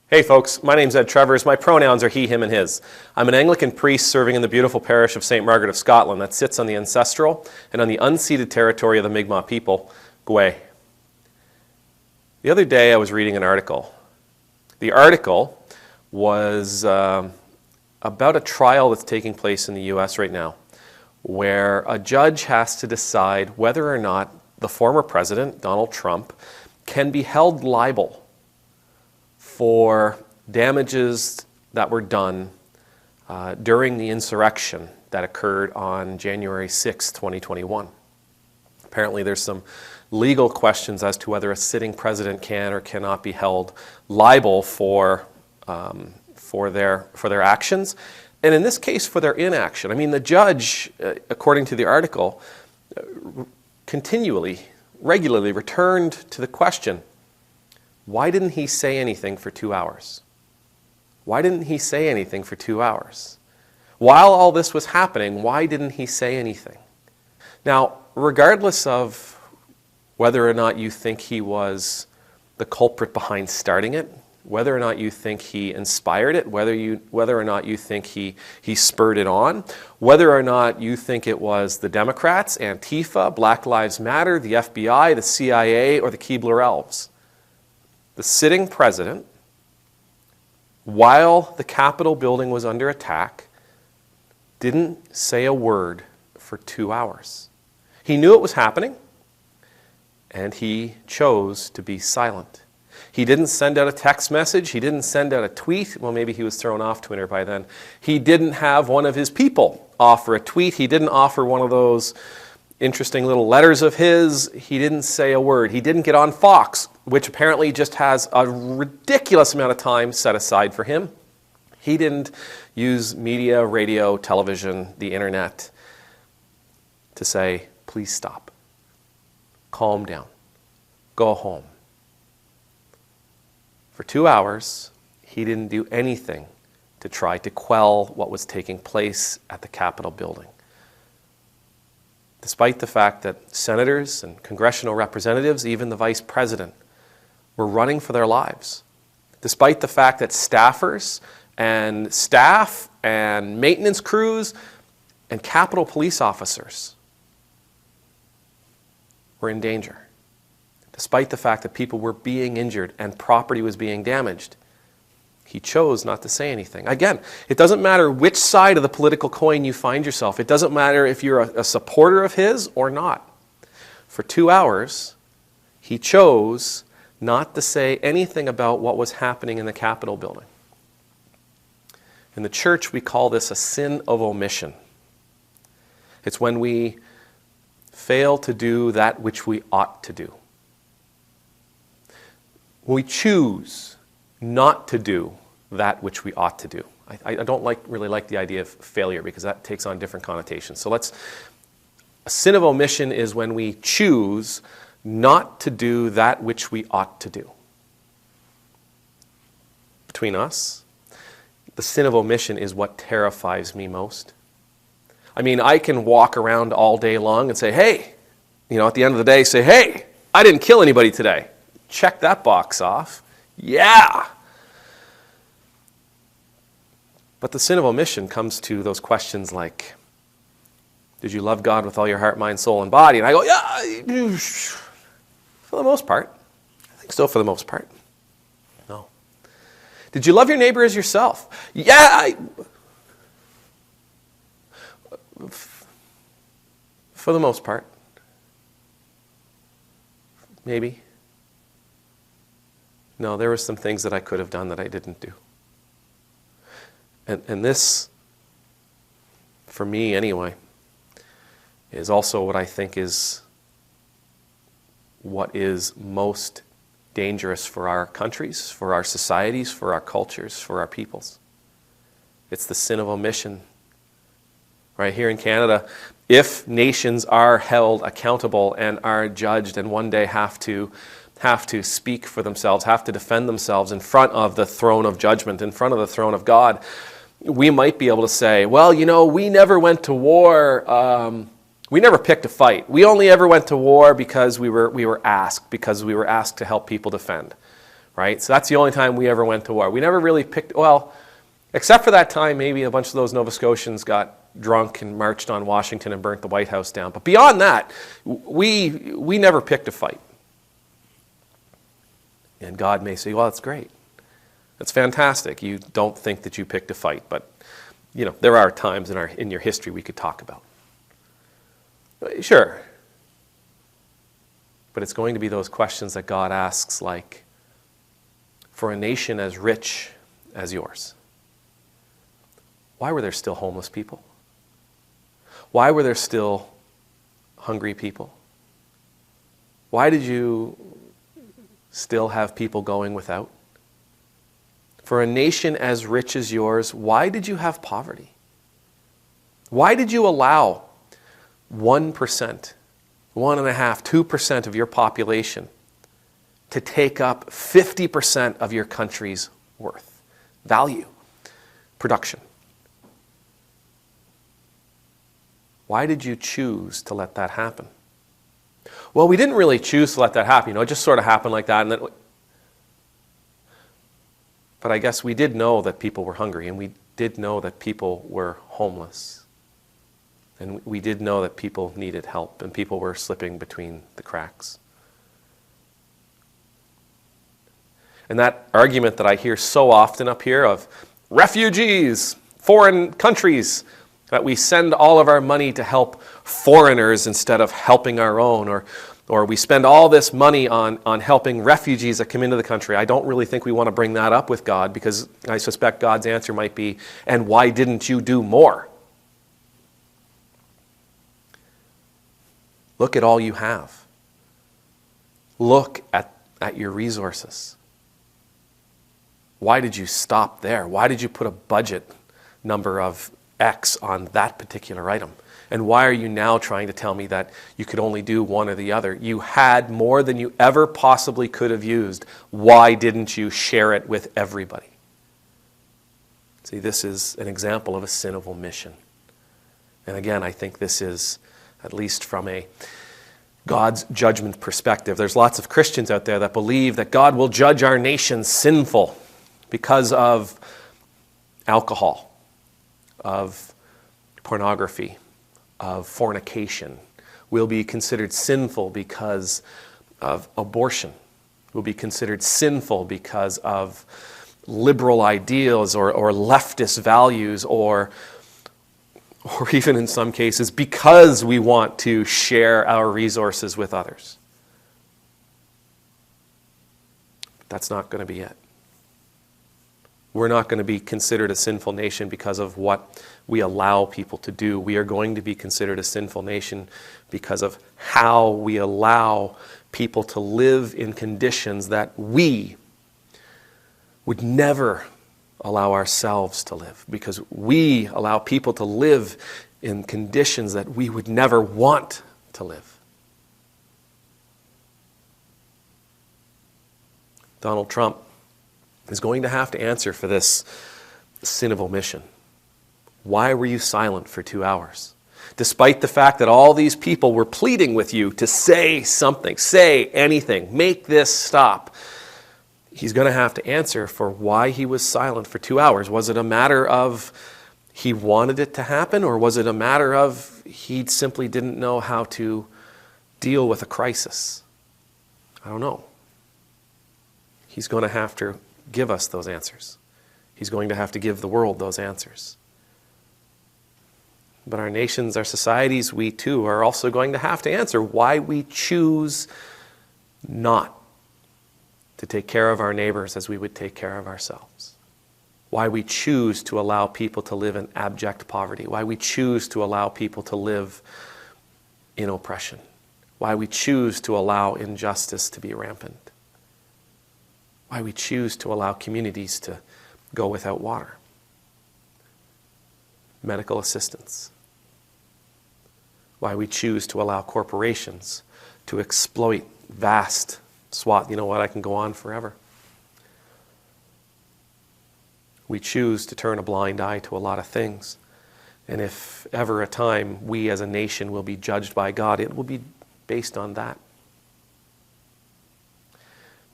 Hey folks, my name's Ed Trevors. My pronouns are he, him, and his. I'm an Anglican priest serving in the beautiful parish of St. Margaret of Scotland that sits on the ancestral and on the unceded territory of the Mi'kmaq people, Gwe. The other day I was reading an article. The article was about a trial that's taking place in the U.S. right now, where a judge has to decide whether or not the former president, Donald Trump, can be held liable for damages that were done during the insurrection that occurred on January 6, 2021. Apparently there's some legal questions as to whether a sitting president can or cannot be held liable for their actions, and in this case for their inaction. I mean, the judge, according to the article, regularly returned to the question, why didn't he say anything for 2 hours? Why didn't he say anything for 2 hours? While all this was happening, why didn't he say anything? Now, regardless of whether or not you think he was the culprit behind starting it, whether or not you think he inspired it, whether or not you think he spurred it on, whether or not you think it was the Democrats, Antifa, Black Lives Matter, the FBI, the CIA, or the Keebler Elves, the sitting president, while the Capitol building was under attack, didn't say a word for 2 hours. He knew it was happening, and he chose to be silent. He didn't send out a text message. He didn't send out a tweet. Well, maybe he was thrown off Twitter by then. He didn't have one of his people offer a tweet. He didn't offer one of those interesting little letters of his. He didn't say a word. He didn't get on Fox, which apparently just has a ridiculous amount of time set aside for him. He didn't use media, radio, television, the internet to say, please stop. Calm down. Go home. For 2 hours, he didn't do anything to try to quell what was taking place at the Capitol building. Despite the fact that senators and congressional representatives, even the vice president, were running for their lives. Despite the fact that staffers and staff and maintenance crews and Capitol police officers were in danger. Despite the fact that people were being injured and property was being damaged, he chose not to say anything. Again, it doesn't matter which side of the political coin you find yourself. It doesn't matter if you're a supporter of his or not. For 2 hours, he chose not to say anything about what was happening in the Capitol building. In the church, we call this a sin of omission. It's when we fail to do that which we ought to do. We choose not to do that which we ought to do. I don't really like the idea of failure because that takes on different connotations. So a sin of omission is when we choose not to do that which we ought to do. Between us, the sin of omission is what terrifies me most. I mean, I can walk around all day long and say, hey, at the end of the day, say, hey, I didn't kill anybody today. Check that box off. Yeah. But the sin of omission comes to those questions like, did you love God with all your heart, mind, soul, and body? And I go, yeah, for the most part. I think so for the most part. No. Did you love your neighbor as yourself? Yeah. For the most part. Maybe. No, there were some things that I could have done that I didn't do. And this, for me anyway, is also what I think is what is most dangerous for our countries, for our societies, for our cultures, for our peoples. It's the sin of omission. Right here in Canada, if nations are held accountable and are judged and one day have to speak for themselves, have to defend themselves in front of the throne of judgment, in front of the throne of God, we might be able to say, well, we never went to war. We never picked a fight. We only ever went to war because we were asked to help people defend. right? So that's the only time we ever went to war. We never really picked, well, except for that time, maybe a bunch of those Nova Scotians got drunk and marched on Washington and burnt the White House down. But beyond that, we never picked a fight. And God may say, well, that's great. That's fantastic. You don't think that you picked a fight, but there are times in your history we could talk about. Sure. But it's going to be those questions that God asks, like, for a nation as rich as yours, why were there still homeless people? Why were there still hungry people? Why did you still have people going without? For a nation as rich as yours, why did you have poverty? Why did you allow 1%, 1.5%, 2% of your population to take up 50% of your country's worth, value, production? Why did you choose to let that happen? Well, we didn't really choose to let that happen. It just sort of happened like that. And then, but I guess we did know that people were hungry, and we did know that people were homeless. And we did know that people needed help, and people were slipping between the cracks. And that argument that I hear so often up here of refugees, foreign countries, that we send all of our money to help foreigners instead of helping our own, or we spend all this money on helping refugees that come into the country. I don't really think we want to bring that up with God, because I suspect God's answer might be, and why didn't you do more? Look at all you have. Look at your resources. Why did you stop there? Why did you put a budget number of X on that particular item? And why are you now trying to tell me that you could only do one or the other? You had more than you ever possibly could have used. Why didn't you share it with everybody? See, this is an example of a sin of omission. And again, I think this is, at least from a God's judgment perspective, there's lots of Christians out there that believe that God will judge our nation sinful because of alcohol, of pornography, of fornication. Will be considered sinful because of abortion. Will be considered sinful because of liberal ideals or leftist values, or even in some cases because we want to share our resources with others. That's not going to be it. We're not going to be considered a sinful nation because of what we allow people to do. We are going to be considered a sinful nation because of how we allow people to live in conditions that we would never allow ourselves to live, because we allow people to live in conditions that we would never want to live. Donald Trump is going to have to answer for this sin of omission. Why were you silent for 2 hours? Despite the fact that all these people were pleading with you to say something, say anything, make this stop. He's going to have to answer for why he was silent for 2 hours. Was it a matter of he wanted it to happen, or was it a matter of he simply didn't know how to deal with a crisis? I don't know. He's going to have to give us those answers. He's going to have to give the world those answers. But our nations, our societies, we too are also going to have to answer why we choose not to take care of our neighbors as we would take care of ourselves. Why we choose to allow people to live in abject poverty. Why we choose to allow people to live in oppression. Why we choose to allow injustice to be rampant. Why we choose to allow communities to go without water, medical assistance. Why we choose to allow corporations to exploit vast swath. You know what? I can go on forever. We choose to turn a blind eye to a lot of things. And if ever a time we as a nation will be judged by God, it will be based on that.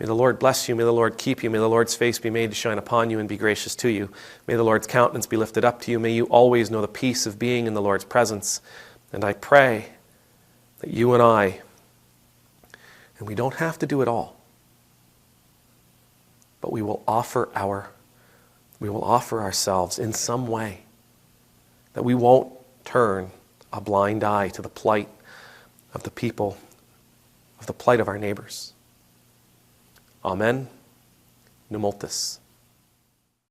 May the Lord bless you. May the Lord keep you. May the Lord's face be made to shine upon you and be gracious to you. May the Lord's countenance be lifted up to you. May you always know the peace of being in the Lord's presence. And I pray that you and I, and we don't have to do it all, but we will offer ourselves in some way, that we won't turn a blind eye to the plight of the people, of the plight of our neighbors. Amen. Numultus.